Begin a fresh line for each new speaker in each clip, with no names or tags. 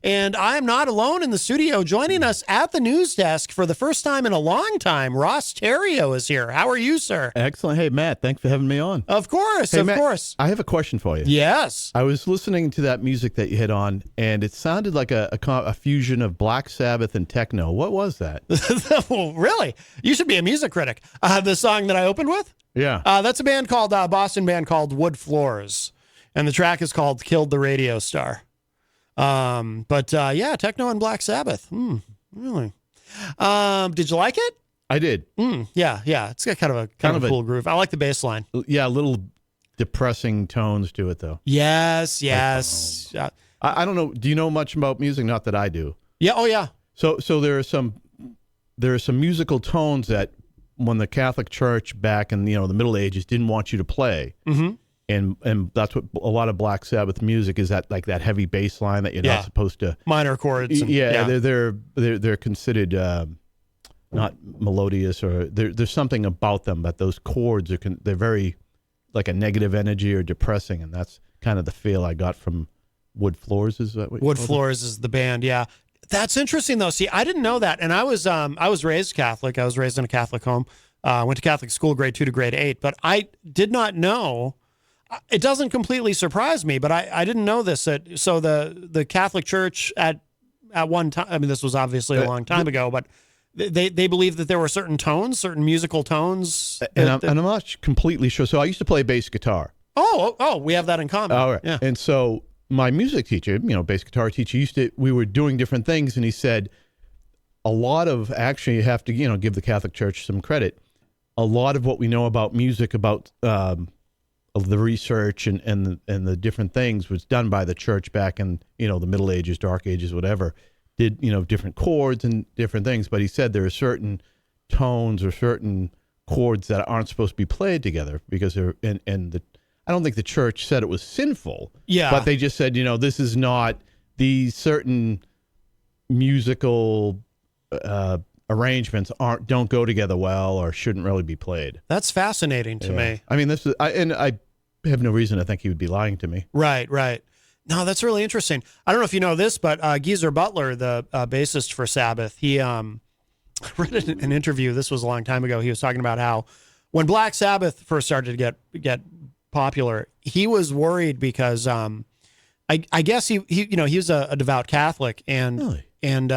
And I am not alone in the studio. Joining us at the news desk for the first time in a long time, Ross Terrio is here. How are you, sir?
Excellent. Hey, Matt, thanks for having me on.
Of course,
hey,
of
Matt,
course.
I have a question for you.
Yes.
I was listening to that music that you hit on, and it sounded like a fusion of Black Sabbath and techno. What was that?
Well, really? You should be a music critic. The song that I opened with?
Yeah.
That's a band called, Boston band called Wood Floors. And the track is called Killed the Radio Star. Yeah, techno and Black Sabbath. Really? Did you like it?
I did.
Yeah. It's got kind of a cool groove. I like the bass line.
Yeah, a little depressing tones to it, though.
Yes.
I don't know. Do you know much about music? Not that I do.
Yeah. Oh, yeah.
So there are some musical tones that when the Catholic Church back in the Middle Ages didn't want you to play. Mm-hmm. And that's what a lot of Black Sabbath music is, that like that heavy bass line that you're not supposed to,
minor chords.
They're considered not melodious, or there's something about them that those chords they're very like a negative energy or depressing, and that's kind of the feel I got from Wood Floors. Is that what
Wood Floors is the band? Yeah, that's interesting though. See, I didn't know that, and I was raised Catholic. I was raised in a Catholic home. Went to Catholic school, grade 2 to grade 8, but I did not know. It doesn't completely surprise me, but I didn't know this. So the Catholic Church at one time, I mean, this was obviously a long time ago, but they believed that there were certain tones, certain musical tones.
And I'm not completely sure. So I used to play bass guitar.
Oh, we have that in common.
All right.
Yeah.
And so my music teacher, bass guitar teacher, we were doing different things, and he said a lot of, actually, you have to, give the Catholic Church some credit. A lot of what we know about music, about of the research and the different things was done by the church back in the Middle Ages, Dark Ages, whatever. Did different chords and different things, but he said there are certain tones or certain chords that aren't supposed to be played together because they're I don't think the church said it was sinful.
Yeah,
but they just said this is not, these certain musical arrangements don't go together well or shouldn't really be played.
That's fascinating to me.
I mean, I have no reason to think he would be lying to me.
Right. No, that's really interesting. I don't know if you know this, but Geezer Butler, the bassist for Sabbath, he read an interview. This was a long time ago. He was talking about how when Black Sabbath first started to get popular, he was worried because I guess he was a devout Catholic, and
really?
And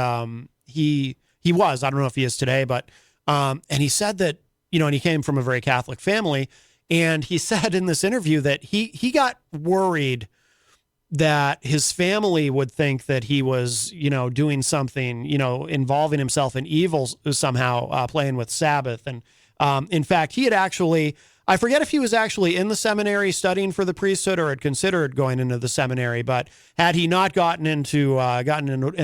he was, I don't know if he is today, but and he said that and he came from a very Catholic family, and he said in this interview that he got worried that his family would think that he was, doing something, involving himself in evil somehow, playing with Sabbath. And in fact, he had actually, I forget if he was actually in the seminary studying for the priesthood or had considered going into the seminary, but had he not gotten into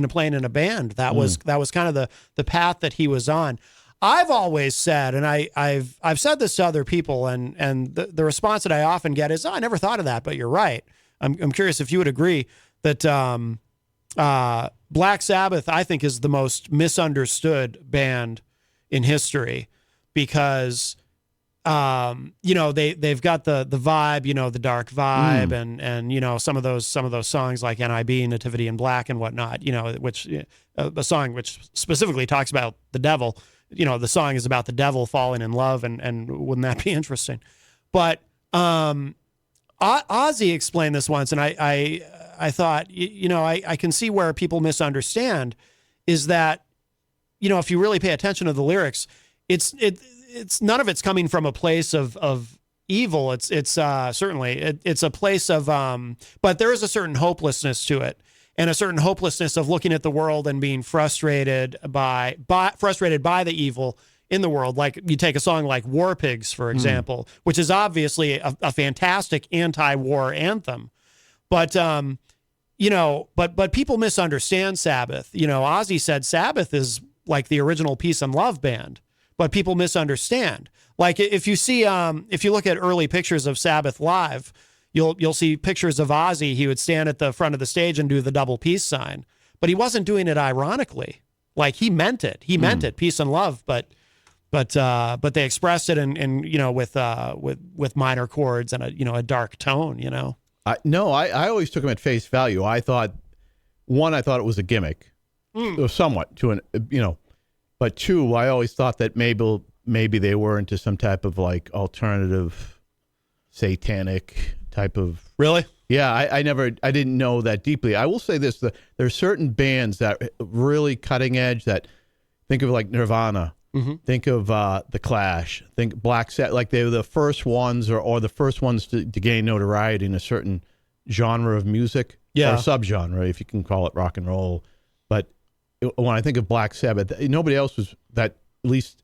playing in a band, that was kind of the path that he was on. I've always said, and I've said this to other people, and the response that I often get is, "Oh, I never thought of that," but you're right. I'm curious if you would agree that Black Sabbath, I think, is the most misunderstood band in history because they've got the vibe, the dark vibe, and some of those songs like NIB, Nativity in Black, and whatnot, which a song which specifically talks about the devil. The song is about the devil falling in love, and wouldn't that be interesting? But Ozzy explained this once, and I thought, I can see where people misunderstand is that, if you really pay attention to the lyrics, it's none of it's coming from a place of evil. It's certainly it's a place of, but there is a certain hopelessness to it, and a certain hopelessness of looking at the world and being frustrated by the evil in the world. Like you take a song like War Pigs, for example, which is obviously a fantastic anti-war anthem. But, but people misunderstand Sabbath. Ozzy said Sabbath is like the original peace and love band, but people misunderstand. Like if you see, if you look at early pictures of Sabbath live, you'll see pictures of Ozzy. He would stand at the front of the stage and do the double peace sign, but he wasn't doing it ironically. Like he meant it. He meant it, peace and love, but they expressed it in with minor chords and a dark tone.
I always took him at face value. I thought one, I thought it was a gimmick, or somewhat to an, but two, I always thought that maybe they were into some type of like alternative, satanic type of.
Really?
Yeah, I didn't know that deeply. I will say this: there are certain bands that are really cutting edge. That think of like Nirvana, think of the Clash, think Black Sabbath. Like they were the first ones, or the first ones to gain notoriety in a certain genre of music, or subgenre, if you can call it rock and roll. But when I think of Black Sabbath, nobody else was that. At least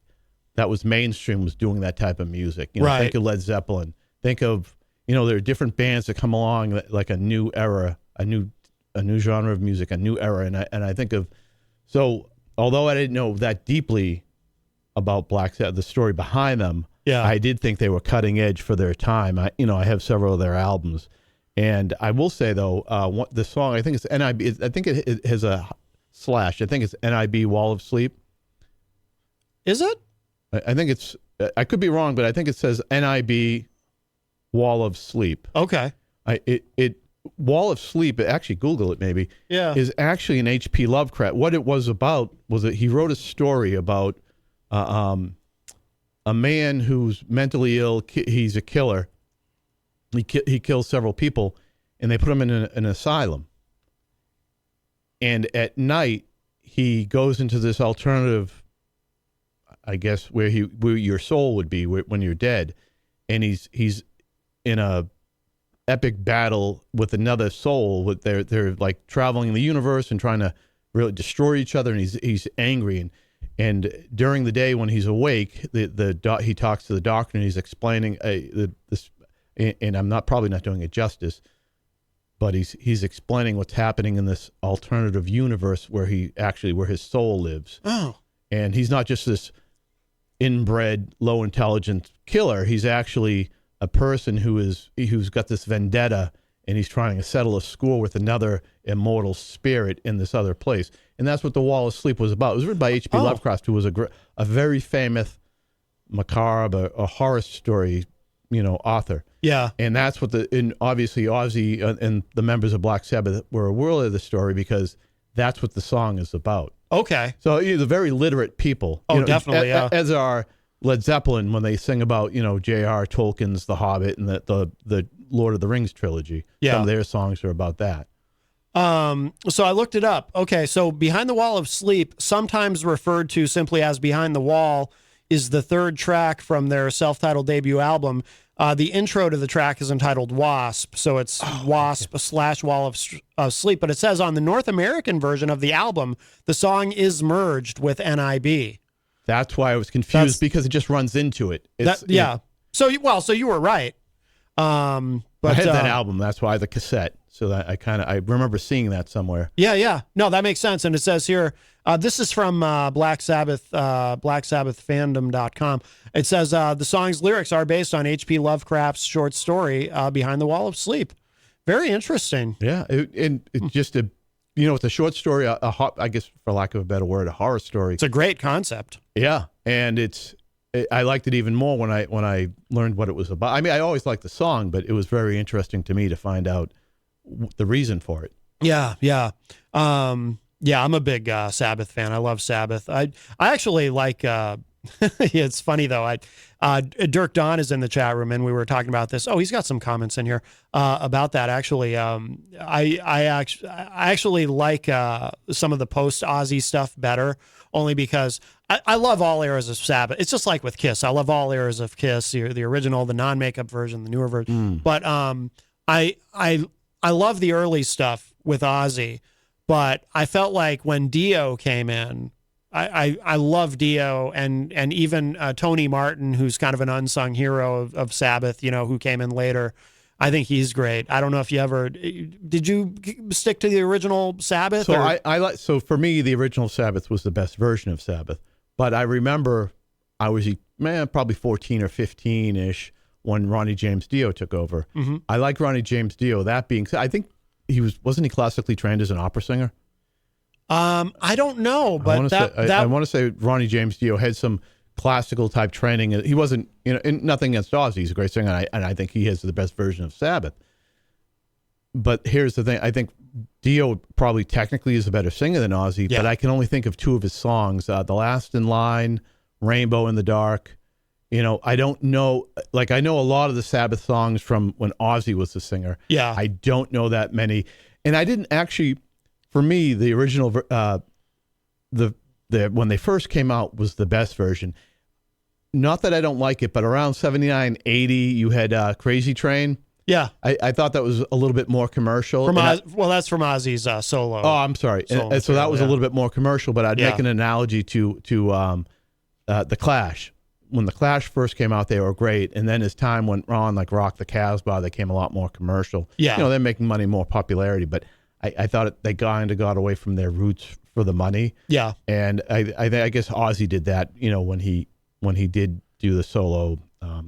that was mainstream, was doing that type of music.
Right.
Think of Led Zeppelin. Think of there are different bands that come along like a new era, a new genre of music, a new era, and I think of although I didn't know that deeply about Black Sabbath, the story behind them, I did think they were cutting edge for their time. I have several of their albums, and I will say though, the song I think it's NIB. I think it has a slash. I think it's NIB Wall of Sleep.
Is it?
I think it's. I could be wrong, but I think it says NIB Wall of Sleep.
Okay.
Wall of Sleep, actually Google it maybe, is actually an H.P. Lovecraft. What it was about was that he wrote a story about a man who's mentally ill. He's a killer. He kills several people, and they put him in an asylum. And at night, he goes into this alternative, I guess, where your soul would be when you're dead, and he's in a epic battle with another soul. They're like traveling in the universe and trying to really destroy each other, and he's angry, and during the day when he's awake, he talks to the doctor, and he's explaining this, and I'm probably not doing it justice, but he's explaining what's happening in this alternative universe where his soul lives.
Oh,
and he's not just this inbred, low intelligence killer. He's actually a person who's got this vendetta, and he's trying to settle a score with another immortal spirit in this other place. And that's what The Wall of Sleep was about. It was written by H.P. Lovecraft, who was a very famous macabre, a horror story, author.
Yeah.
And that's what obviously Ozzy and the members of Black Sabbath were aware of the story, because that's what the song is about.
Okay.
So they're very literate people.
Definitely,
as are Led Zeppelin when they sing about, J.R. Tolkien's The Hobbit and the Lord of the Rings trilogy.
Yeah.
Some of their songs are about that.
So I looked it up. Okay, so Behind the Wall of Sleep, sometimes referred to simply as Behind the Wall, is the third track from their self-titled debut album. The intro to the track is entitled Wasp, so it's Wasp / Wall of Sleep. But it says on the North American version of the album, the song is merged with NIB.
That's why I was confused, because it just runs into it.
So you were right. But
I had that album. That's why the cassette. So that I remember seeing that somewhere.
Yeah. No, that makes sense. And it says here, this is from Black Sabbath, BlackSabbathFandom.com. It says the song's lyrics are based on H.P. Lovecraft's short story, Behind the Wall of Sleep. Very interesting.
Yeah. It's just it's a short story, I guess, for lack of a better word, a horror story.
It's a great concept.
Yeah. And I liked it even more when I learned what it was about. I mean, I always liked the song, but it was very interesting to me to find out the reason for it.
Yeah. I'm a big Sabbath fan. I love Sabbath. I actually like. It's funny though. Dirk Don is in the chat room, and we were talking about this. Oh, he's got some comments in here about that. Actually, I actually like some of the post Ozzy stuff better, only because I love all eras of Sabbath. It's just like with Kiss. I love all eras of Kiss, the original, the non-makeup version, the newer version. But I love the early stuff with Ozzy, but I felt like when Dio came in, I love Dio and even Tony Martin, who's kind of an unsung hero of Sabbath, who came in later. I think he's great. I don't know if did you stick to the original Sabbath?
So so for me, the original Sabbath was the best version of Sabbath. But I remember I was probably 14 or 15-ish when Ronnie James Dio took over. Mm-hmm. I like Ronnie James Dio. That being said, I think wasn't he classically trained as an opera singer?
I don't know, but
I want to say Ronnie James Dio had some classical type training. He wasn't, nothing against Ozzy. He's a great singer, and I think he has the best version of Sabbath. But here's the thing: I think Dio probably technically is a better singer than Ozzy,
Yeah.
but I can only think of two of his songs: "The Last in Line," "Rainbow in the Dark." I don't know. Like, I know a lot of the Sabbath songs from when Ozzy was the singer.
Yeah.
I don't know that many, and I didn't actually. For me, the original, the when they first came out was the best version. Not that I don't like it, but around 79, 80, you had Crazy Train.
Yeah.
I thought that was a little bit more commercial.
Well, that's from Ozzy's solo.
Oh, I'm sorry. And so that was a little bit more commercial, but I'd make an analogy to the Clash. When the Clash first came out, they were great, and then as time went on, like Rock the Casbah, they came a lot more commercial.
Yeah.
They're making money, more popularity, but I thought they kind of got away from their roots for the money.
Yeah.
And I guess Ozzy did that, when he did do the solo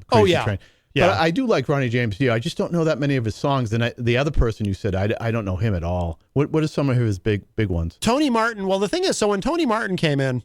Crazy Train.
Yeah.
But I do like Ronnie James Dio. I just don't know that many of his songs. And the other person you said, I don't know him at all. What are some of his big ones?
Tony Martin. Well, the thing is, so when Tony Martin came in,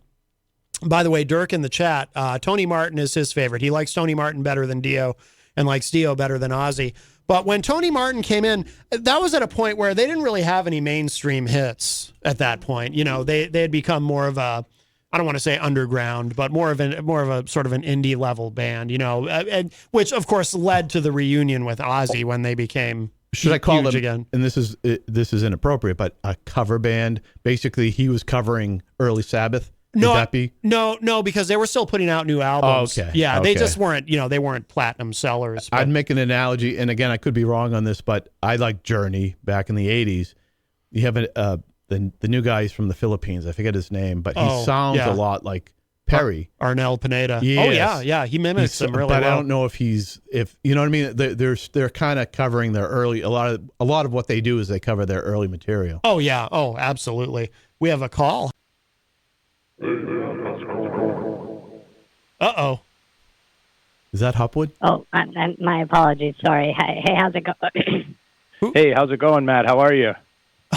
by the way, Dirk in the chat, Tony Martin is his favorite. He likes Tony Martin better than Dio and likes Dio better than Ozzy. But when Tony Martin came in, that was at a point where they didn't really have any mainstream hits at that point. They had become more of a, I don't want to say underground, but more of a sort of an indie level band, and which of course led to the reunion with Ozzy when they became
Should I call
huge
them
again.
And this is inappropriate, but a cover band. Basically, he was covering early Sabbath. Would that be?
No, because they were still putting out new albums.
Oh, okay.
Yeah, they
Okay.
just weren't, they weren't platinum sellers. But
I'd make an analogy, and again, I could be wrong on this, but I like Journey back in the 80s. You have the new guy is from the Philippines. I forget his name, but he sounds a lot like Perry.
Arnel Pineda.
Yes.
Oh, yeah. He mimics him really
but
well.
I don't know if you know what I mean? They're kind of covering their early, a lot of what they do is they cover their early material.
Oh, yeah. Oh, absolutely. We have a call. Uh-oh.
Is that Hopwood?
Oh, my apologies. Sorry. Hey, how's it going?
Hey, how's it going, Matt? How are you?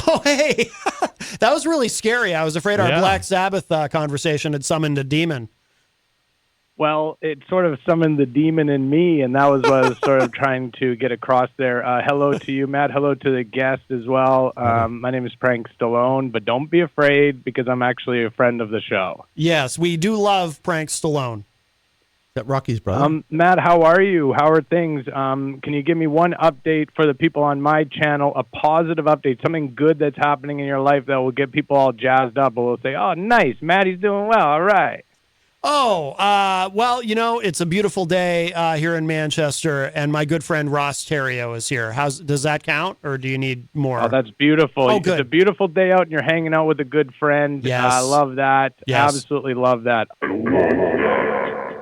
Oh, hey. That was really scary. I was afraid our Black Sabbath conversation had summoned a demon.
Well, it sort of summoned the demon in me, and that was what I was sort of trying to get across there. Hello to you, Matt. Hello to the guest as well. My name is Frank Stallone, but don't be afraid because I'm actually a friend of the show.
Yes, we do love Frank Stallone.
Is that Rocky's brother?
Matt, how are you? How are things? Can you give me one update for the people on my channel, a positive update, something good that's happening in your life that will get people all jazzed up and will say, oh, nice, Maddie's doing well, all right.
Oh, well, it's a beautiful day here in Manchester, and my good friend Ross Terrio is here. Does that count, or do you need more?
Oh, that's beautiful.
Oh, good.
It's a beautiful day out, and you're hanging out with a good friend.
Yes.
I love that.
Yes.
Absolutely love that.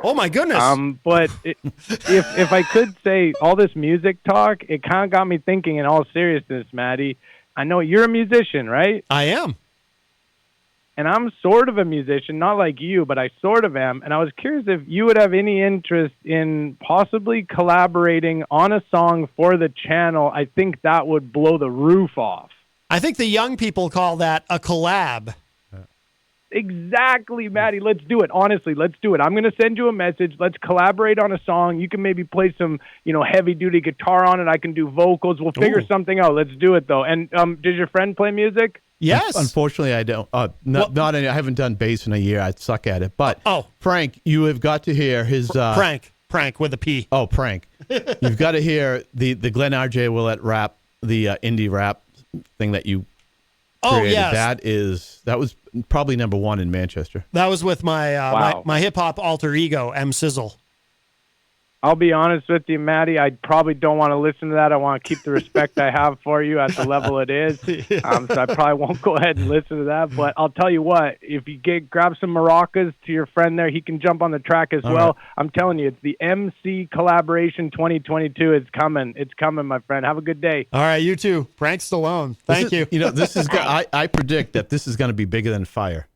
Oh, my goodness.
But if I could say all this music talk, it kind of got me thinking in all seriousness, Maddie. I know you're a musician, right?
I am.
And I'm sort of a musician, not like you, but I sort of am. And I was curious if you would have any interest in possibly collaborating on a song for the channel. I think that would blow the roof off.
I think the young people call that a collab.
Exactly, Maddie. Let's do it. Honestly, let's do it. I'm going to send you a message. Let's collaborate on a song. You can maybe play some, heavy-duty guitar on it. I can do vocals. We'll figure something out. Let's do it, though. And does your friend play music?
Yes.
Unfortunately, I don't. Not any. I haven't done bass in a year. I'd suck at it. But Frank, you have got to hear his
Prank with a P.
Oh, Prank. You've got to hear the Glenn R.J. Willett rap, the indie rap thing that you created.
Oh, yes.
That was probably number one in Manchester.
That was with my my hip hop alter ego, M Sizzle.
I'll be honest with you, Maddie. I probably don't want to listen to that. I want to keep the respect I have for you at the level it is. So I probably won't go ahead and listen to that. But I'll tell you what, if you grab some maracas to your friend there, he can jump on the track as well. Right. I'm telling you, it's the MC Collaboration 2022. It's coming. It's coming, my friend. Have a good day.
All right, you too. Frank Stallone. Thank you.
This is. I predict that this is going to be bigger than Fire.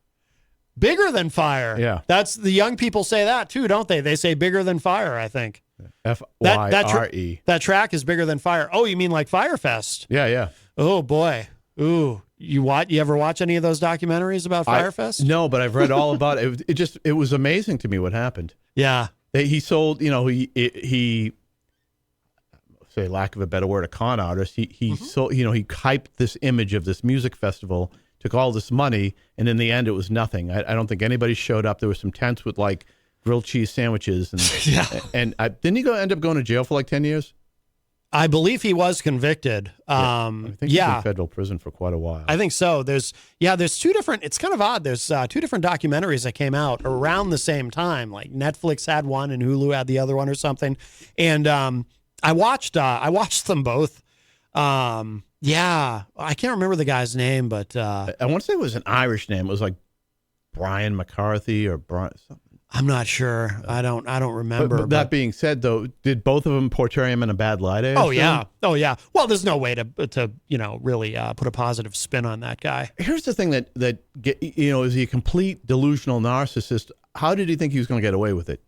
Bigger than Fire.
Yeah.
That's the young people say that too, don't they? They say bigger than Fire, I think.
F-Y-R-E.
That track is bigger than Fire. Oh, you mean like Firefest?
Yeah.
Oh boy. Ooh. You ever watch any of those documentaries about Firefest?
No, but I've read all about it. It was amazing to me what happened.
Yeah.
He sold, he say, lack of a better word, a con artist. He so he hyped this image of this music festival, took all this money, and in the end, it was nothing. I don't think anybody showed up. There were some tents with like grilled cheese sandwiches, and and didn't he end up going to jail for like 10 years?
I believe he was convicted.
I think he's in federal prison for quite a while.
I think so. There's two different, it's kind of odd. There's two different documentaries that came out around the same time. Like Netflix had one and Hulu had the other one or something. And I watched them both. I can't remember the guy's name, but
I want to say it was an Irish name. It was like Brian McCarthy or Brian something.
I'm not sure. I don't remember.
But that being said, though, did both of them portray him in a bad light?
Oh yeah. Well, there's no way to really put a positive spin on that guy.
Here's the thing that is he a complete delusional narcissist? How did he think he was going to get away with it?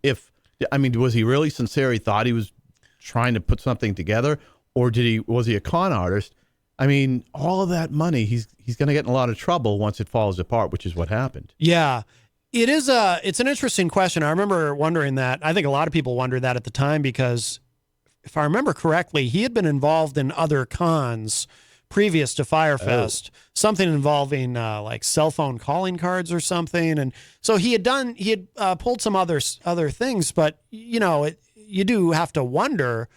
Was he really sincere? He thought he was trying to put something together, or was he a con artist? I mean, all of that money, he's going to get in a lot of trouble once it falls apart, which is what happened.
Yeah. It's an interesting question. I remember wondering that. I think a lot of people wondered that at the time because if I remember correctly, he had been involved in other cons previous to Firefest, something involving like cell phone calling cards or something. And so he had pulled some other things, but you do have to wonder,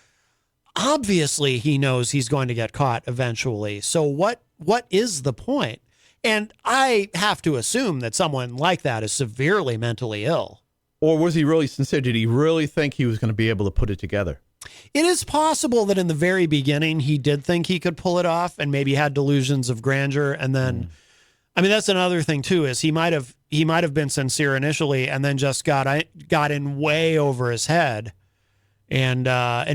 obviously he knows he's going to get caught eventually. So what is the point? And I have to assume that someone like that is severely mentally ill.
Or was he really sincere? Did he really think he was going to be able to put it together?
It is possible that in the very beginning he did think he could pull it off and maybe had delusions of grandeur. And then, I mean, that's another thing too, is he might have been sincere initially and then just got in way over his head. And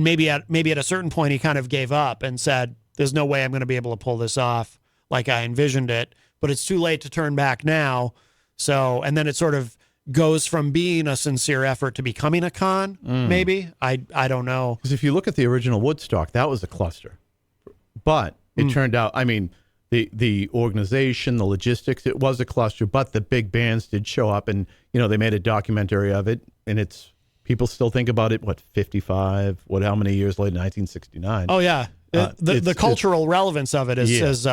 maybe at a certain point he kind of gave up and said, there's no way I'm going to be able to pull this off like I envisioned it. But it's too late to turn back now. So, and then it sort of goes from being a sincere effort to becoming a con, maybe. I don't know.
Because if you look at the original Woodstock, that was a cluster. But it turned out, I mean, the organization, the logistics, it was a cluster, but the big bands did show up and, they made a documentary of it. And people still think about it, how many years later, 1969.
Oh, yeah. The cultural relevance of it has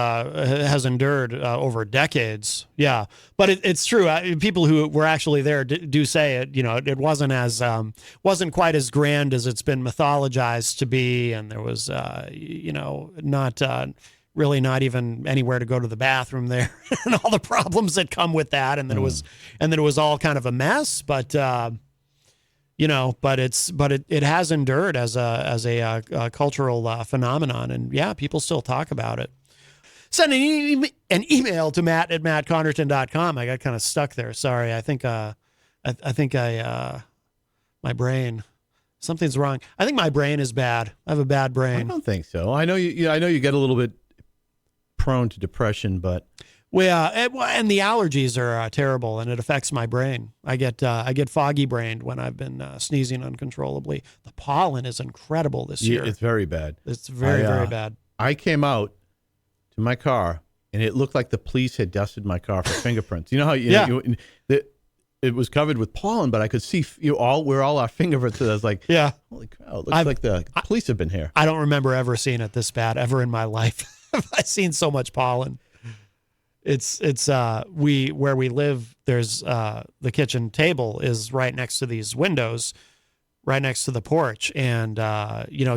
endured over decades. Yeah, but it's true. People who were actually there do say it. It wasn't quite as grand as it's been mythologized to be, and there was not even anywhere to go to the bathroom there, and all the problems that come with that, and that it was all kind of a mess. But it has endured as a cultural phenomenon, and yeah, people still talk about it. Send an email to matt@mattconnerton.com. I got kind of stuck there. Sorry. I think my brain, something's wrong. I think my brain is bad. I have a bad brain.
I don't think so. I know you. I know you get a little bit prone to depression, but.
Well, and the allergies are terrible, and it affects my brain. I get foggy brained when I've been sneezing uncontrollably. The pollen is incredible this year.
It's very bad.
It's very bad.
I came out to my car, and it looked like the police had dusted my car for fingerprints. You know how it was covered with pollen, but I could see where all our fingerprints. I was like, holy cow! It looks like the police have been here.
I don't remember ever seeing it this bad ever in my life. I've seen so much pollen. It's where we live, there's the kitchen table is right next to these windows, right next to the porch. And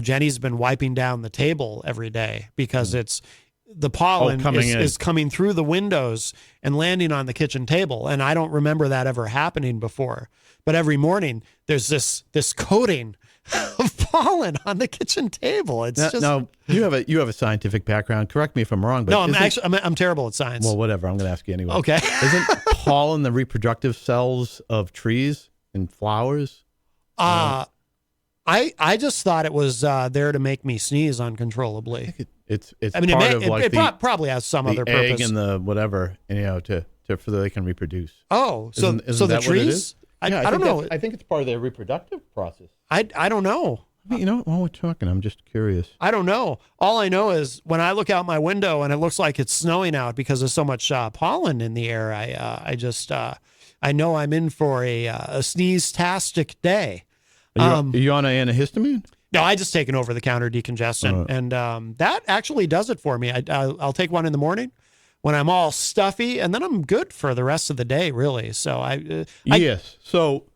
Jenny's been wiping down the table every day because it's the pollen is coming through the windows and landing on the kitchen table. And I don't remember that ever happening before. But every morning there's this coating of pollen on the kitchen table. Now
you have a scientific background. Correct me if I'm wrong, but
no, I'm terrible at science.
Well, whatever. I'm going to ask you anyway.
Okay.
Isn't pollen the reproductive cells of trees and flowers?
I just thought it was there to make me sneeze uncontrollably.
It's it
probably has some other purpose.
Egg and the whatever, to so they can reproduce.
Oh, so the trees? I don't know.
I think it's part of their reproductive process.
I don't know.
While we're talking, I'm just curious.
I don't know. All I know is when I look out my window and it looks like it's snowing out because there's so much pollen in the air, I know I'm in for a sneeze-tastic day.
Are you on an antihistamine?
No, I just take an over-the-counter decongestant, and that actually does it for me. I'll take one in the morning when I'm all stuffy, and then I'm good for the rest of the day, really. So
yes. So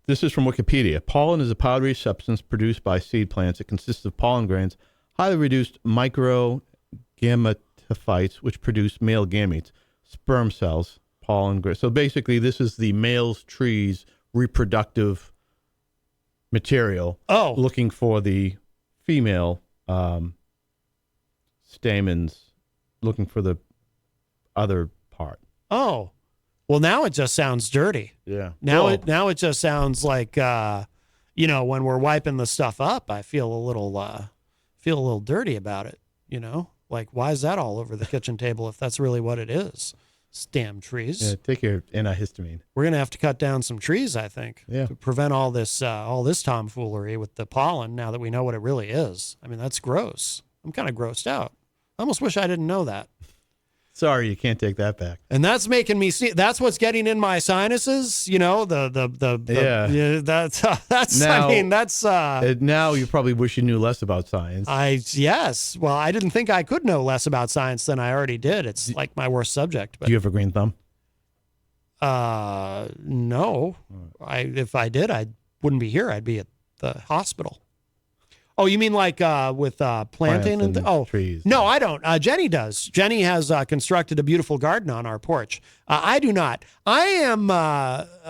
this is from Wikipedia. Pollen is a powdery substance produced by seed plants. It consists of pollen grains, highly reduced microgametophytes, which produce male gametes, sperm cells, pollen grains. So basically, this is the male's tree's reproductive material. Looking for the female stamens, looking for the other part.
Oh, well, now it just sounds dirty.
Yeah.
Now it just sounds like when we're wiping the stuff up, I feel a little dirty about it. Like, why is that all over the kitchen table if that's really what it is? Damn trees.
Yeah, take your antihistamine.
We're gonna have to cut down some trees, I think, to prevent all this tomfoolery with the pollen. Now that we know what it really is, I mean, that's gross. I'm kind of grossed out. I almost wish I didn't know that.
Sorry, you can't take that back.
And that's making me see. That's what's getting in my sinuses. Yeah. That's.
Now,
I mean, that's.
Now you probably wish you knew less about science.
Yes. Well, I didn't think I could know less about science than I already did. It's like my worst subject. But,
do you have a green thumb?
No. If I did, I wouldn't be here. I'd be at the hospital. Oh, you mean like with planting and
trees?
No, I don't. Jenny does. Jenny has constructed a beautiful garden on our porch. I do not. I am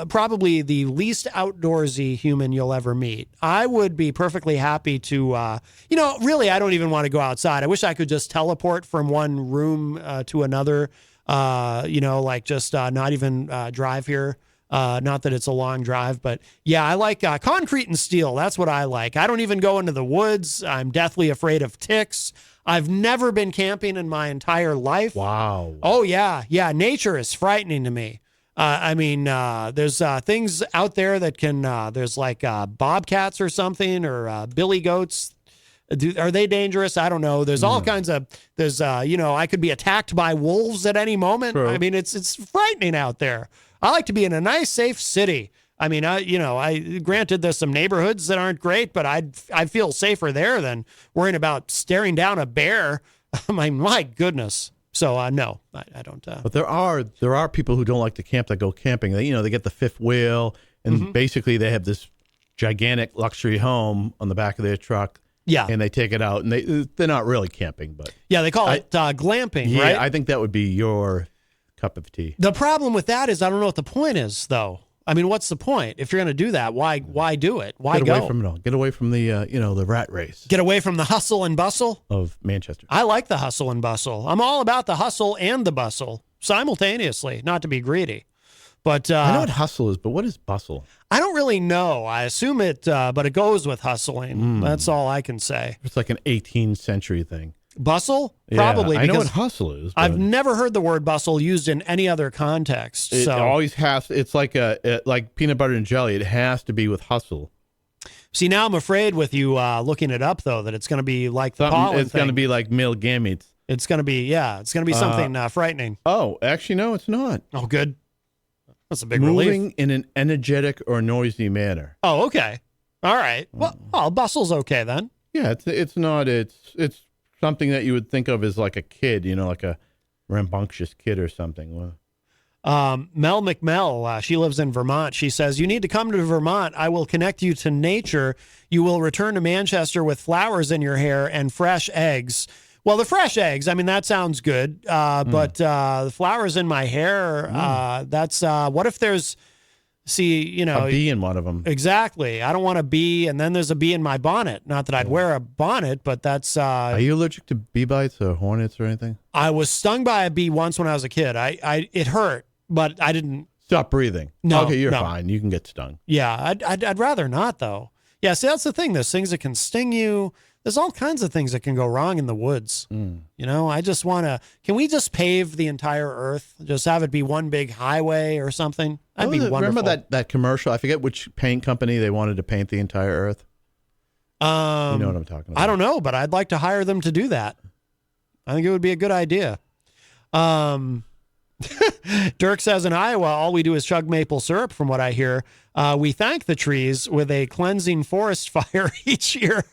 probably the least outdoorsy human you'll ever meet. I would be perfectly happy to, really, I don't even want to go outside. I wish I could just teleport from one room to another, like just not even drive here. Not that it's a long drive, but yeah, I like concrete and steel. That's what I like. I don't even go into the woods. I'm deathly afraid of ticks. I've never been camping in my entire life.
Wow.
Oh, yeah. Yeah. Nature is frightening to me. There's things out there that can, there's like bobcats or something, or billy goats. Are they dangerous? I don't know. There's all kinds of, I could be attacked by wolves at any moment.
True.
I mean, it's frightening out there. I like to be in a nice, safe city. I mean, granted, there's some neighborhoods that aren't great, but I feel safer there than worrying about staring down a bear. I mean, my goodness. So no, I don't.
But there are people who don't like to camp that go camping. They get the fifth wheel, and basically they have this gigantic luxury home on the back of their truck.
Yeah,
and they take it out, and they're not really camping, but
yeah, they call it glamping.
Yeah,
right?
I think that would be your cup of tea.
The problem with that is I don't know what the point is, though. I mean, what's the point? If you're going to do that, why do it? Why
Get away from it all. Get away from the the rat race.
Get away from the hustle and bustle
of Manchester.
I like the hustle and bustle. I'm all about the hustle and the bustle simultaneously, not to be greedy. But
I know what hustle is, but what is bustle?
I don't really know. I assume it, but it goes with hustling. That's all I can say.
It's like an 18th century thing.
Bustle? Probably.
I know what hustle is.
I've never heard the word bustle used in any other context.
It always has. It's like like peanut butter and jelly. It has to be with hustle.
See, now I'm afraid with you looking it up, though, that it's going to be like the pollen
It's going to be like male gametes.
It's going to be, it's going to be something frightening.
Oh, actually, no, it's not.
Oh, good. That's a big
Moving
relief.
in an energetic or noisy manner.
Oh, okay. All right. Well, bustle's okay then.
Yeah, it's not. It's something that you would think of as like a kid, like a rambunctious kid or something.
Mel McMell, she lives in Vermont. She says, "You need to come to Vermont. I will connect you to nature. You will return to Manchester with flowers in your hair and fresh eggs." Well, the fresh eggs, I mean, that sounds good. But the flowers in my hair, that's, what if there's,
a bee in one of them.
Exactly. I don't want a bee, and then there's a bee in my bonnet. Not that I'd wear a bonnet, but that's...
Are you allergic to bee bites or hornets or anything?
I was stung by a bee once when I was a kid. It hurt, but I didn't...
Stop breathing.
No.
Okay, you're fine. You can get stung.
Yeah, I'd rather not, though. Yeah, see, that's the thing. There's things that can sting you. There's all kinds of things that can go wrong in the woods. I just want to... Can we just pave the entire earth? Just have it be one big highway or something? That'd be wonderful.
Remember that commercial? I forget which paint company they wanted to paint the entire earth. You know what I'm talking about.
I don't know, but I'd like to hire them to do that. I think it would be a good idea. Dirk says in Iowa, all we do is chug maple syrup, from what I hear. We thank the trees with a cleansing forest fire each year.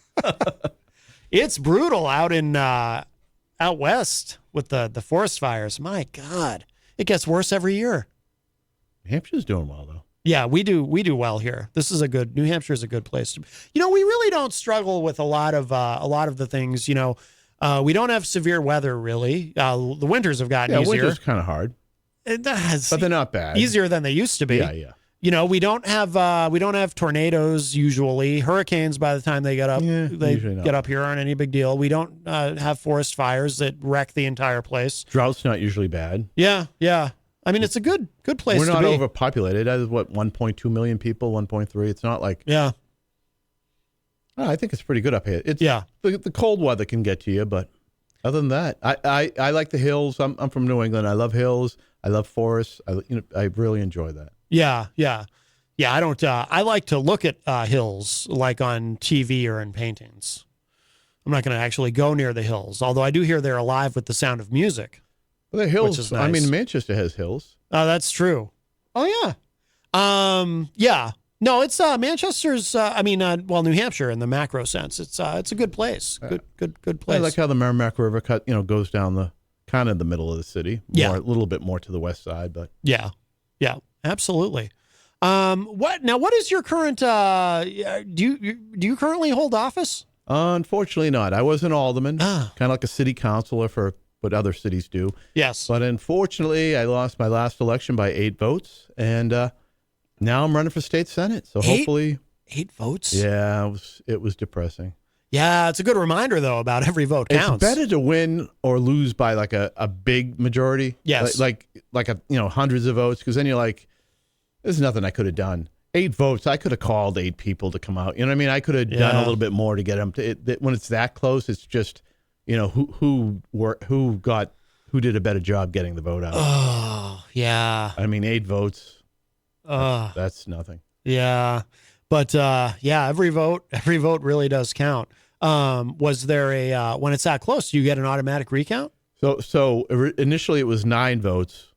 It's brutal out out west with the forest fires. My God, it gets worse every year.
Hampshire's doing well, though.
Yeah, we do well here. New Hampshire is a good place to. We really don't struggle with a lot of the things. We don't have severe weather really. The winters have gotten easier.
Winter's kind of hard.
It does,
but they're not bad.
Easier than they used to be.
Yeah.
We don't have tornadoes usually. Hurricanes, by the time they get up, get up here, aren't any big deal. We don't have forest fires that wreck the entire place.
Drought's not usually bad.
Yeah. I mean, it's a good place to be.
We're not overpopulated. That is 1.2 million people, 1.3. It's not like I think it's pretty good up here. It's the cold weather can get to you, but other than that, I like the hills. I'm from New England. I love hills. I love forests. I really enjoy that.
Yeah. I don't. I like to look at hills like on TV or in paintings. I'm not going to actually go near the hills, although I do hear they're alive with the sound of music.
Well, the hills.
Which is nice.
I mean, Manchester has hills.
Oh, that's true. Oh yeah. Yeah. No, it's Manchester's. New Hampshire in the macro sense. It's a good place. Good place.
I like how the Merrimack River goes down the kind of the middle of the city. A little bit more to the west side, but
yeah, absolutely. What is your current? Do you currently hold office?
Unfortunately, not. I was an alderman, kind of like a city councilor for what other cities do.
Yes,
but unfortunately, I lost my last election by 8 votes, and now I'm running for state senate. So hopefully,
8 votes.
Yeah, it was depressing.
Yeah, it's a good reminder though about every vote counts.
It's better to win or lose by like a big majority.
Yes,
like hundreds of votes, because then you're like, there's nothing I could have done. 8 votes, I could have called 8 people to come out. You know what I mean? I could have done a little bit more to get them to. When it's that close, it's just who did a better job getting the vote out.
Oh yeah.
I mean, 8 votes. That's nothing.
Yeah, but every vote really does count. Was there when it's that close, do you get an automatic recount?
So initially it was 9 votes,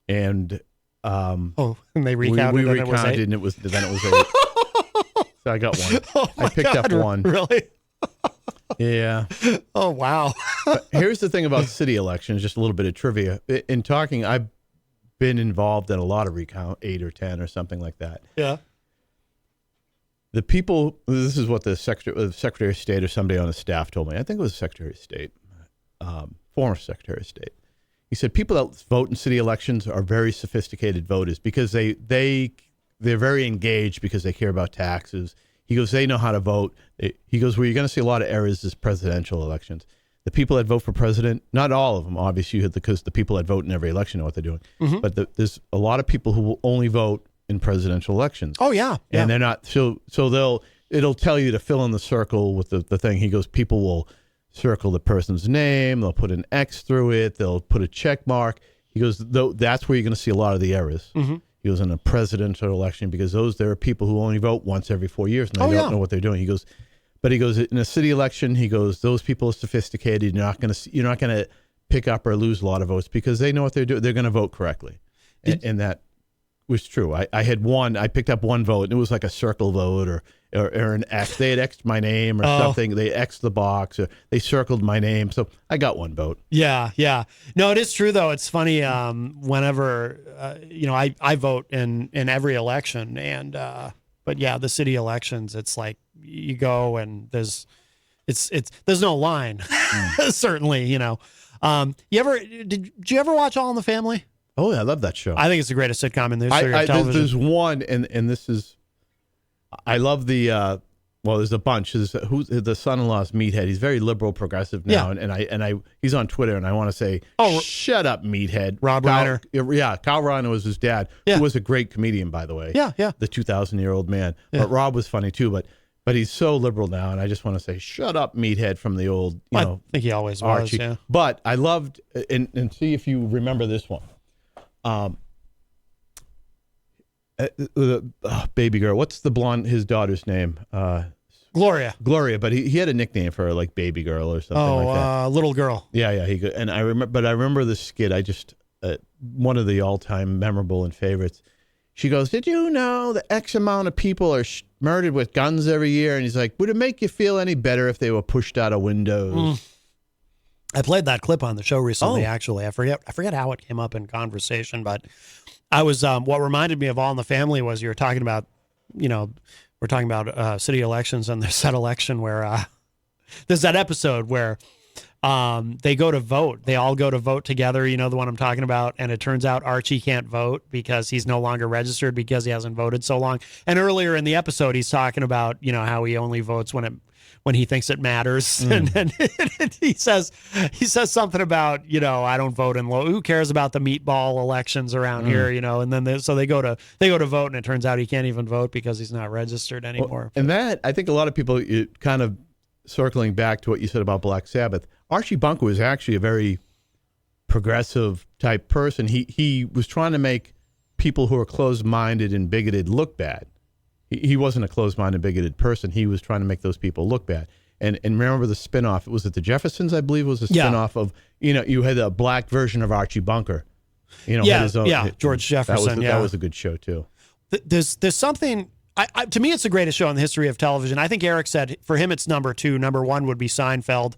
and
and they recounted.
We recounted, and it was 8. So I got 1.
Oh my
I picked up 1.
Really?
Yeah.
Oh wow.
But here's the thing about city elections. Just a little bit of trivia. In talking, I've been involved in a lot of recount, 8 or 10 or something like that.
Yeah.
The people. This is what the Secretary of State or somebody on the staff told me. I think it was the Secretary of State, former Secretary of State. He said people that vote in city elections are very sophisticated voters because they're very engaged because they care about taxes. He goes, they know how to vote. He goes, where you're going to see a lot of errors is presidential elections. The people that vote for president, not all of them, obviously, because the people that vote in every election know what they're doing. Mm-hmm. But there's a lot of people who will only vote in presidential elections.
Oh yeah,
and they're not. So it'll tell you to fill in the circle with the thing. He goes, people will circle the person's name. They'll put an X through it. They'll put a check mark. He goes, that's where you're going to see a lot of the errors. Mm-hmm. He goes, in a presidential election, because there are people who only vote once every 4 years and they don't know what they're doing. He goes, in a city election, he goes, those people are sophisticated. You're not going to pick up or lose a lot of votes because they know what they're doing. They're going to vote correctly, and that was true. I picked up 1 vote, and it was like a circle vote or an X. They had X'd my name or something. They X'd the box or they circled my name. So I got 1 vote.
Yeah. No, it is true though. It's funny. Whenever I vote in every election, and but yeah, the city elections, it's like you go and there's no line. Certainly, did you ever watch All in the Family?
Oh yeah, I love that show.
I think it's the greatest sitcom in the history of television.
There's one, and this is, I love the. There's a bunch. Who's the son-in-law's meathead? He's very liberal, progressive now, and he's on Twitter, and I want to say, shut up, meathead.
Rob Reiner.
Yeah, Kyle Reiner was his dad, who was a great comedian, by the way.
Yeah.
The 2,000-year-old man. Yeah. But Rob was funny too, but he's so liberal now, and I just want to say, shut up, meathead, from the old,
I think he always
Archie.
was. Yeah.
But I loved, and see if you remember this one. Baby girl. What's the blonde? His daughter's name?
Gloria.
Gloria. But he had a nickname for her, like Baby Girl or something like that.
Little girl.
Yeah. I remember the skit. one of the all-time memorable and favorites. She goes, "Did you know that X amount of people are murdered with guns every year?" And he's like, "Would it make you feel any better if they were pushed out of windows?"
I played that clip on the show recently. Actually, I forget how it came up in conversation, but I was what reminded me of All in the Family was you were talking about, we're talking about city elections, and there's that election where there's that episode where they go to vote. They all go to vote together. You know the one I'm talking about. And it turns out Archie can't vote because he's no longer registered because he hasn't voted so long. And earlier in the episode, he's talking about, how he only votes when he thinks it matters. And he says something about, I don't vote in who cares about the meatball elections around here, and then so they go to vote, and it turns out he can't even vote because he's not registered anymore.
And that, I think a lot of people kind of circling back to what you said about Black Sabbath, Archie Bunker was actually a very progressive type person. He was trying to make people who are closed-minded and bigoted look bad. He wasn't a closed-minded, bigoted person. He was trying to make those people look bad. And remember the spinoff? Was it the Jeffersons? I believe it was a spinoff of, you had a black version of Archie Bunker. Had his own,
George Jefferson.
That was a good show too.
There's something. To me, it's the greatest show in the history of television. I think Eric said for him it's number 2. Number 1 would be Seinfeld.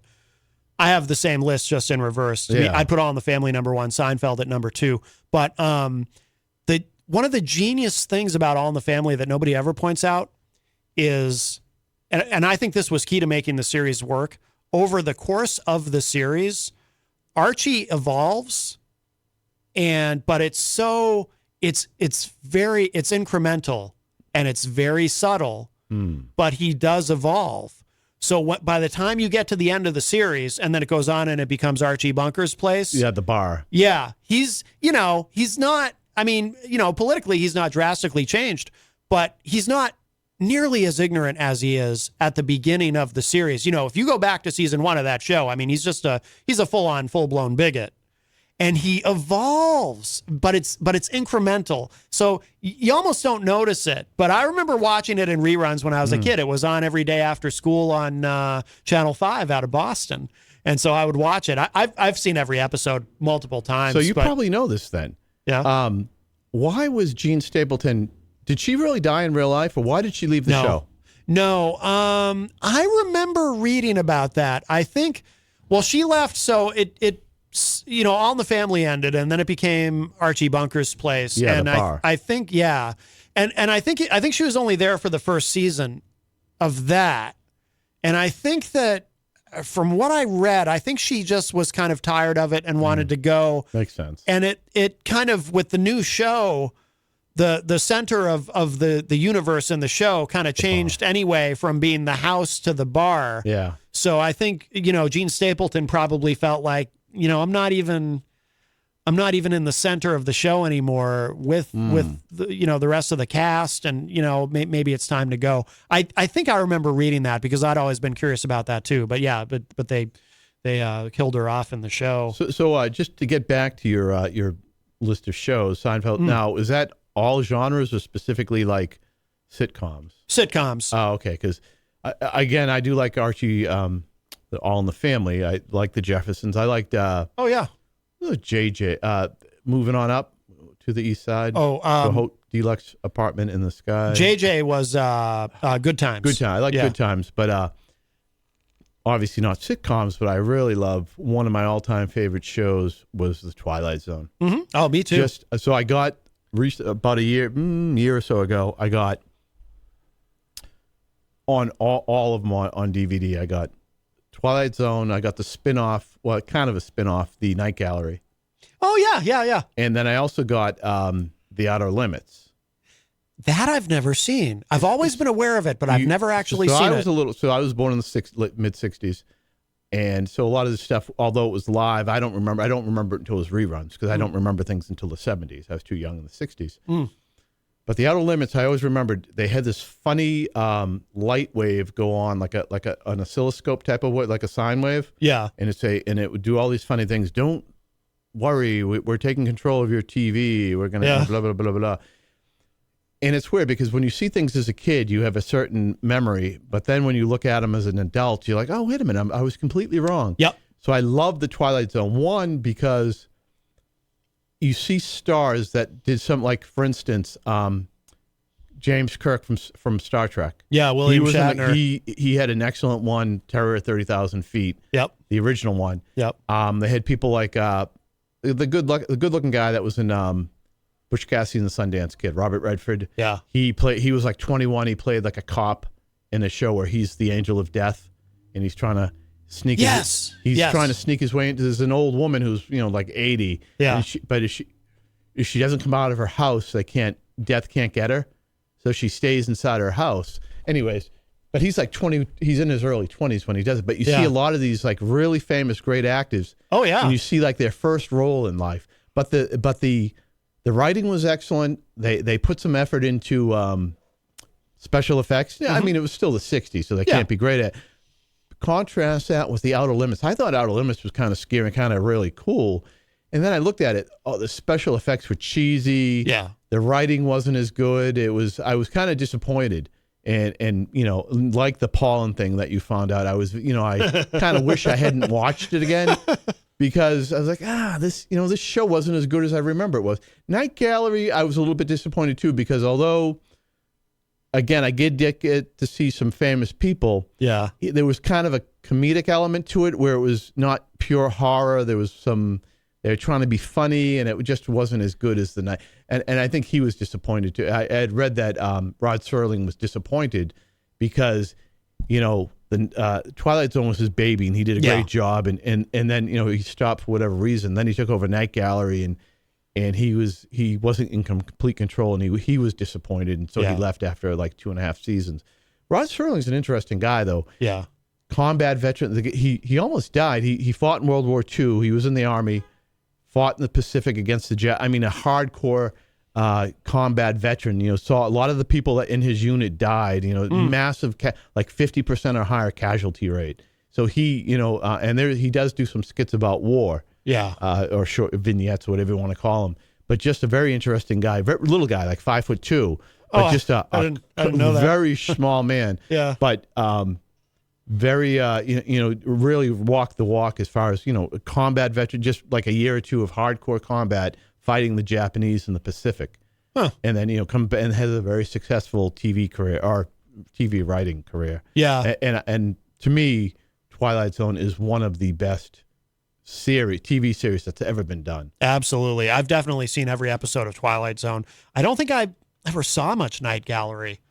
I have the same list, just in reverse. To me, I'd put All in the Family number 1, Seinfeld at number 2. But one of the genius things about All in the Family that nobody ever points out is, and I think this was key to making the series work, over the course of the series, Archie evolves, but it's incremental and it's very subtle, but he does evolve. So by the time you get to the end of the series, and then it goes on and it becomes Archie Bunker's place.
Yeah, the bar.
Yeah, he's not, politically he's not drastically changed, but he's not nearly as ignorant as he is at the beginning of the series. If you go back to season 1 of that show, he's a full-blown bigot. And he evolves, but it's incremental. So you almost don't notice it. But I remember watching it in reruns when I was a kid. It was on every day after school on Channel 5 out of Boston. And so I would watch it. I've seen every episode multiple times.
So you probably know this then.
Yeah.
Why was Jean Stapleton, did she really die in real life, or why did she leave the show?
No. I remember reading about that. I think, she left, so it All in the Family ended, and then it became Archie Bunker's place.
Yeah,
and
the bar.
I think, and I think she was only there for the first season of that, and I think that from what I read, I think she just was kind of tired of it and wanted to go.
Makes sense.
And it kind of, with the new show, the center of the universe in the show kind of changed anyway, from being the house to the bar.
Yeah.
So I think Jean Stapleton probably felt like, I'm not even in the center of the show anymore with the rest of the cast, and maybe it's time to go. I think I remember reading that because I'd always been curious about that too. But but they killed her off in the show.
So just to get back to your list of shows, Seinfeld. Now, is that all genres or specifically like sitcoms? Sitcoms. Oh, okay. Because I do like Archie. All in the Family. I like the Jeffersons. I liked JJ. Moving on up to the east side. The deluxe apartment in the sky.
JJ was Good Times.
Good Times. I like Good Times, but obviously not sitcoms. But I really love, one of my all-time favorite shows was the Twilight Zone.
Mm-hmm. Oh, me too.
So I got about a year or so ago. I got on all of them on DVD. I got Twilight Zone. I got the spin-off, kind of a spin-off, The Night Gallery.
Oh, yeah.
And then I also got The Outer Limits.
That I've never seen. I've always been aware of it, but I've never actually seen it.
So I was born in the mid-'60s. And so a lot of this stuff, although it was live, I don't remember it until it was reruns, because I don't remember things until the 70s. I was too young in the 60s. But The Outer Limits, I always remembered they had this funny light wave go on, like an oscilloscope type of way, like a sine wave.
Yeah.
And it would do all these funny things. Don't worry, we're taking control of your TV. We're gonna blah blah blah blah. And it's weird because when you see things as a kid, you have a certain memory, but then when you look at them as an adult, you're like, oh, wait a minute, I was completely wrong.
Yep.
So I love the Twilight Zone. One, because you see stars that did something like, for instance, James Kirk from Star Trek.
Yeah, William Shatner.
He had an excellent one, Terror at 30,000 Feet.
Yep.
The original one.
Yep.
They had people like the good-looking guy that was in Butch Cassidy and the Sundance Kid, Robert Redford.
Yeah.
He was like 21. He played like a cop in a show where he's the angel of death, and he's trying to sneak.
Yes.
He's trying to sneak his way into. There's an old woman who's like 80.
Yeah.
But if she doesn't come out of her house, death can't get her. So she stays inside her house. Anyways, but he's like 20. He's in his early 20s when he does it. But you see a lot of these like really famous, great actors.
Oh yeah.
And you see like their first role in life. But the writing was excellent. They put some effort into special effects. Yeah, I mean it was still the 60s, so they can't be great at. Contrast that with the Outer Limits. I thought Outer Limits was kind of scary and kind of really cool. And then I looked at it. Oh, the special effects were cheesy.
Yeah.
The writing wasn't as good. I was kind of disappointed. And like the pollen thing that you found out, I kind of wish I hadn't watched it again because I was like, this show wasn't as good as I remember it was. Night Gallery, I was a little bit disappointed too because although, again, I did get to see some famous people. Yeah. There was kind of a comedic element to it where it was not pure horror. There was they were trying to be funny, and it just wasn't as good as the night. And I think he was disappointed too. I had read that Rod Serling was disappointed because, the Twilight Zone was his baby, and he did a great job. And then he stopped for whatever reason. Then he took over Night Gallery, and he wasn't in complete control, and he was disappointed, and so he left after like 2.5 seasons. Rod Serling's an interesting guy, though. Yeah, combat veteran. He almost died. He fought in World War II. He was in the Army. Fought in the Pacific against a hardcore combat veteran. Saw a lot of the people that in his unit died. Massive, like 50% or higher casualty rate. So he, and he does do some skits about war. Yeah. Or short vignettes, or whatever you want to call them. But just a very interesting guy, little guy, like 5'2", but just I didn't know that. Very small man. Yeah. But very really walked the walk as far as a combat veteran, just like a year or two of hardcore combat fighting the Japanese in the Pacific. Huh. And then come and has a very successful TV career or TV writing career. Yeah. And to me, Twilight Zone is one of the best TV series that's ever been done.
Absolutely. I've definitely seen every episode of Twilight Zone. I don't think I ever saw much Night Gallery.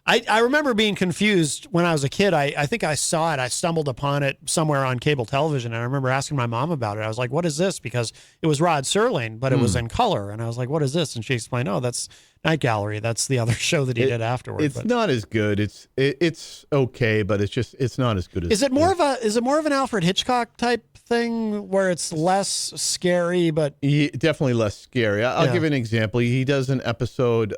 I remember being confused when I was a kid. I think I saw it. I stumbled upon it somewhere on cable television, and I remember asking my mom about it. I was like, what is this? Because it was Rod Serling, but it was in color. And I was like, what is this? And she explained, oh, that's Night Gallery. That's the other show that he did afterwards.
It's not as good. It's okay, but it's not as good as.
Is it more of an Alfred Hitchcock type thing where it's less scary, but
definitely less scary. I'll give you an example. He does an episode.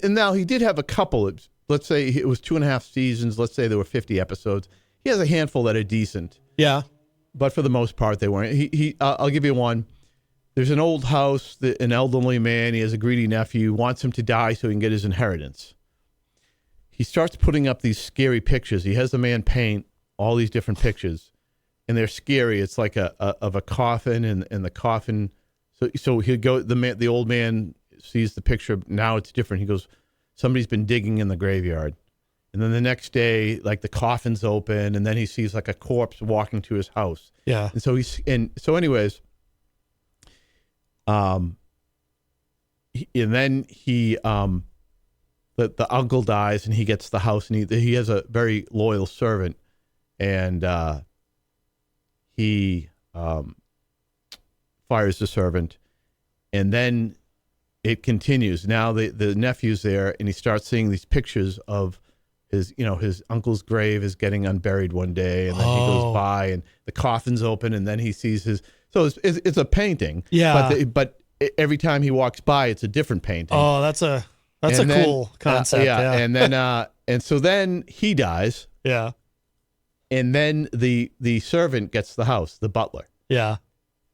And now he did have a couple. Let's say it was 2.5 seasons. Let's say there were 50 episodes. He has a handful that are decent. Yeah, but for the most part, they weren't. I'll give you one. There's an old house, an elderly man. He has a greedy nephew. Wants him to die so he can get his inheritance. He starts putting up these scary pictures. He has the man paint all these different pictures, and they're scary. It's like of a coffin, and the coffin. So he'll go. The old man sees the picture. Now it's different. He goes, somebody's been digging in the graveyard. And then the next day, like the coffin's open, and then he sees like a corpse walking to his house. Yeah. And so anyways, the uncle dies, and he gets the house, and he has a very loyal servant, and he fires the servant, and then it continues. Now the nephew's there, and he starts seeing these pictures of his uncle's grave is getting unburied one day, and then he goes by, and the coffin's open, and then he sees his. So it's a painting. Yeah. But every time he walks by, it's a different painting.
Oh, that's a cool concept.
Yeah. And then and so then he dies.
Yeah.
And then the servant gets the house, the butler. Yeah.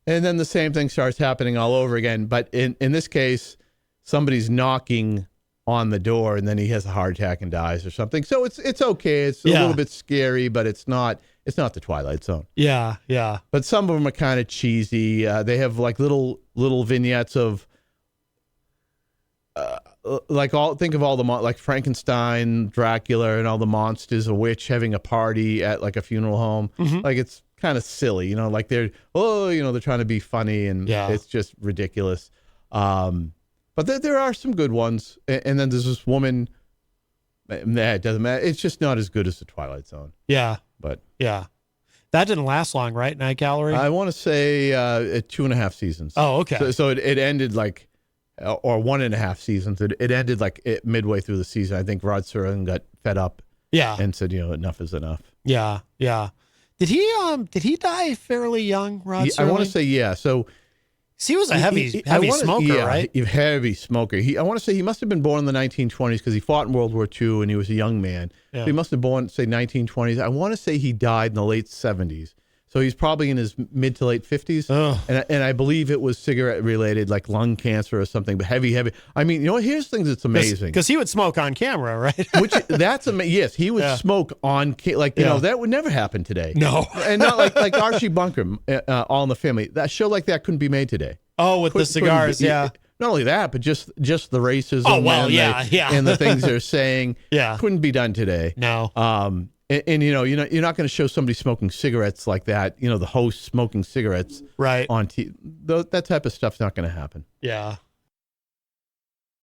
And then the same thing starts happening all over again. But in this case, somebody's knocking on the door, and then he has a heart attack and dies or something. So it's okay. It's a little bit scary, but it's not It's not the Twilight Zone.
Yeah, yeah.
But some of them are kind of cheesy. They have like little vignettes of think of all the like Frankenstein, Dracula, and all the monsters, a witch having a party at like a funeral home.
Mm-hmm.
Like it's kind of silly, like they're they're trying to be funny, and it's just ridiculous. But there are some good ones, and then there's this woman. Nah, it doesn't matter. It's just not as good as the Twilight Zone.
Yeah,
but
yeah, that didn't last long, right? Night Gallery.
I want to say 2.5 seasons.
Oh, okay.
So it ended like. Or 1.5 seasons. It ended like midway through the season. I think Rod Serling got fed up.
Yeah.
And said, enough is enough.
Yeah, yeah. Did he die fairly young, Rod Serling?
I want to say yeah. So
he was a heavy smoker, right?
Heavy smoker. I want to say he must have been born in the 1920s because he fought in World War II and he was a young man.
Yeah.
So he must have been born, say, 1920s. I want to say he died in the late 70s. So he's probably in his mid to late 50s.
Oh.
And I believe it was cigarette related, like lung cancer or something, but heavy. I mean, here's things that's amazing.
Because he would smoke on camera, right?
That's amazing. Yes, he would smoke on, that would never happen today.
No.
And not like Archie Bunker, All in the Family. That show like that couldn't be made today.
Oh, with the cigars, yeah.
Not only that, but just the racism.
Oh, well,
and the things they're saying.
Yeah.
Couldn't be done today.
No.
And you're not going to show somebody smoking cigarettes like that. The host smoking cigarettes
right
on TV. That type of stuff's not going to happen.
Yeah,